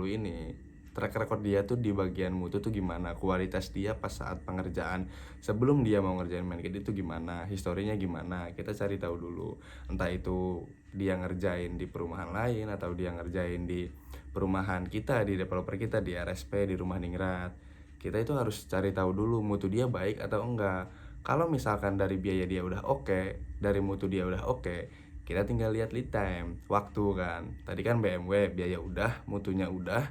ini, track record dia tuh di bagian mutu tuh gimana, kualitas dia pas saat pengerjaan sebelum dia mau ngerjain main gate itu gimana, historinya gimana, kita cari tahu dulu. Entah itu dia ngerjain di perumahan lain atau dia ngerjain di perumahan kita, di developer kita, di RSP, di rumah ningrat. Kita itu harus cari tahu dulu mutu dia baik atau enggak. Kalau misalkan dari biaya dia udah oke, dari mutu dia udah oke, kita tinggal lihat lead time, waktu kan. Tadi kan BMW biaya udah, mutunya udah,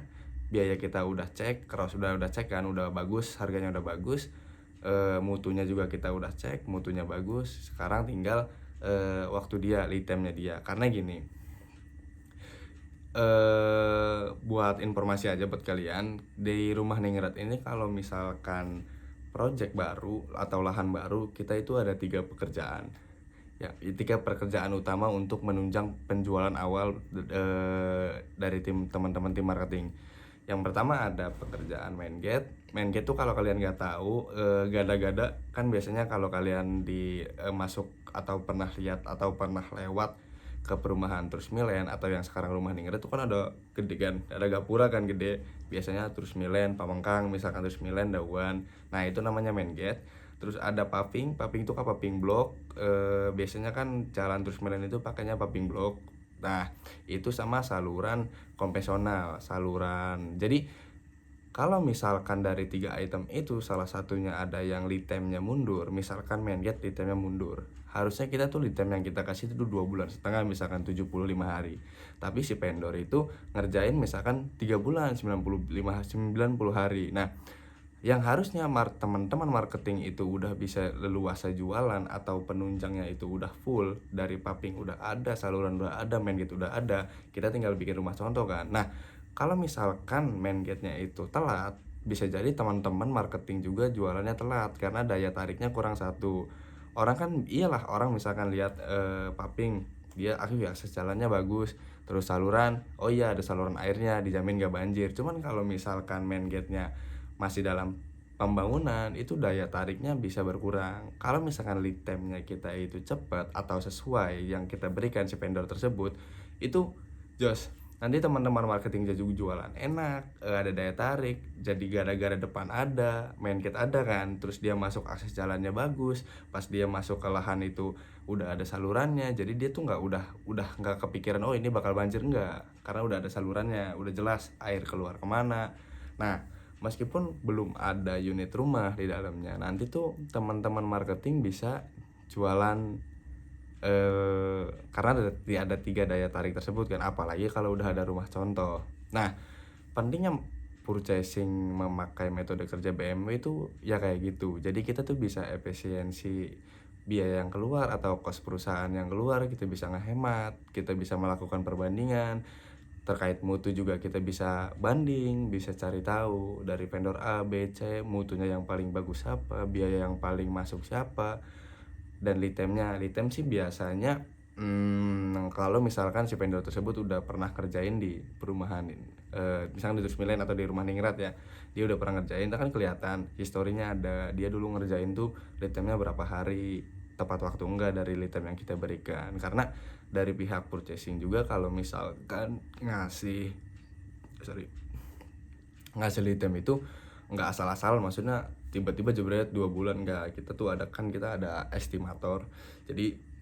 biaya kita udah cek, cross udah cek kan, udah bagus, harganya udah bagus, mutunya juga kita udah cek, mutunya bagus. Sekarang tinggal waktu dia, lead time-nya dia. Karena gini, buat informasi aja buat kalian, di rumah Ningrat ini kalau misalkan project baru atau lahan baru, kita itu ada 3 pekerjaan. Ya, 3 pekerjaan utama untuk menunjang penjualan awal dari teman-teman tim marketing. Yang pertama ada pekerjaan main gate. Main gate tuh kalau kalian nggak tahu, gada-gada kan biasanya kalau kalian masuk atau pernah lihat atau pernah lewat ke perumahan Terus Milen atau yang sekarang rumah Ningrat itu kan ada gede kan, ada gapura kan gede. Biasanya Terus Milen, Pamengkang, misalkan Terus Milen, Dawan. Nah, itu namanya main gate. Terus ada paving itu kan paving block. Biasanya kan jalan Terus Milen itu pakainya paving block. Nah, itu sama saluran konvensional, saluran. Jadi kalau misalkan dari 3 item itu salah satunya ada yang lead time-nya mundur, misalkan main gate lead time-nya mundur, harusnya kita tuh lead time yang kita kasih itu 2,5 bulan, misalkan 75 hari. Tapi si vendor itu ngerjain misalkan 3 bulan, 90 hari. Nah, yang harusnya teman-teman marketing itu udah bisa leluasa jualan atau penunjangnya itu udah full, dari paping udah ada, saluran udah ada, main gate udah ada, kita tinggal bikin rumah contoh kan. Nah, kalau misalkan main gate-nya itu telat, bisa jadi teman-teman marketing juga jualannya telat karena daya tariknya kurang satu. Orang kan iyalah, orang misalkan lihat paping, dia ya jalannya bagus, terus saluran, oh iya ada saluran airnya, dijamin gak banjir. Cuman kalau misalkan main gate-nya masih dalam pembangunan, itu daya tariknya bisa berkurang. Kalau misalkan lead time-nya kita itu cepat atau sesuai yang kita berikan si vendor tersebut, itu jos, nanti teman-teman marketing juga jualan enak, ada daya tarik. Jadi gara-gara depan ada, main gate ada kan, terus dia masuk akses jalannya bagus, pas dia masuk ke lahan itu udah ada salurannya, jadi dia tuh udah nggak kepikiran oh ini bakal banjir, enggak, karena udah ada salurannya, udah jelas air keluar kemana. Nah, meskipun belum ada unit rumah di dalamnya, nanti tuh teman-teman marketing bisa jualan karena ada 3 daya tarik tersebut kan, apalagi kalau udah ada rumah contoh. Nah, pentingnya purchasing memakai metode kerja BMW itu ya kayak gitu. Jadi kita tuh bisa efisiensi biaya yang keluar atau kos perusahaan yang keluar, kita bisa ngehemat, kita bisa melakukan perbandingan. Terkait mutu juga kita bisa banding, bisa cari tahu dari vendor A, B, C, mutunya yang paling bagus apa, biaya yang paling masuk siapa, dan lead time sih biasanya kalau misalkan si vendor tersebut udah pernah kerjain di perumahan, misalkan di Terus Milen atau di rumah Ningrat ya, dia udah pernah ngerjain, itu kan kelihatan historinya ada, dia dulu ngerjain tuh lead time-nya berapa hari, tepat waktu enggak dari lead time yang kita berikan. Karena dari pihak purchasing juga kalau misalkan ngasih lead time itu nggak asal-asal, maksudnya tiba-tiba jebret 2 bulan, nggak. Kita tuh kita ada estimator. Jadi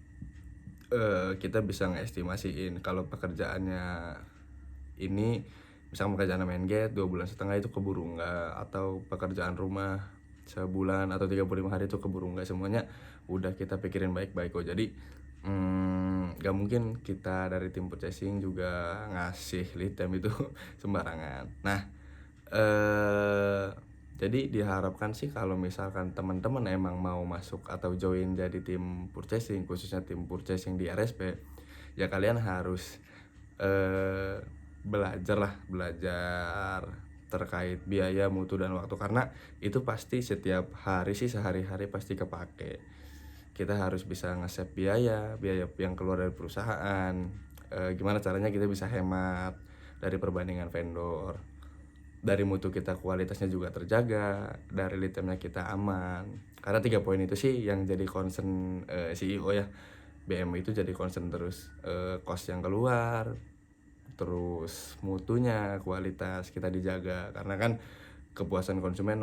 kita bisa ngeestimasiin kalau pekerjaannya ini, misalnya pekerjaan main gate 2,5 bulan itu keburu nggak, atau pekerjaan rumah sebulan atau 35 hari itu keburu nggak, semuanya udah kita pikirin baik-baik kok. Jadi gak mungkin kita dari tim purchasing juga ngasih lead time itu sembarangan. Nah, jadi diharapkan sih kalau misalkan teman-teman emang mau masuk atau join jadi tim purchasing, khususnya tim purchasing di RSP, ya kalian harus belajar terkait biaya, mutu, dan waktu, karena itu pasti setiap hari sih, sehari-hari pasti kepake. Kita harus bisa nge-save biaya yang keluar dari perusahaan. Gimana caranya kita bisa hemat dari perbandingan vendor, dari mutu kita kualitasnya juga terjaga, dari lead time-nya kita aman. Karena 3 poin itu sih yang jadi concern CEO ya. BMW itu jadi concern terus, cost yang keluar, terus mutunya, kualitas kita dijaga karena kan kepuasan konsumen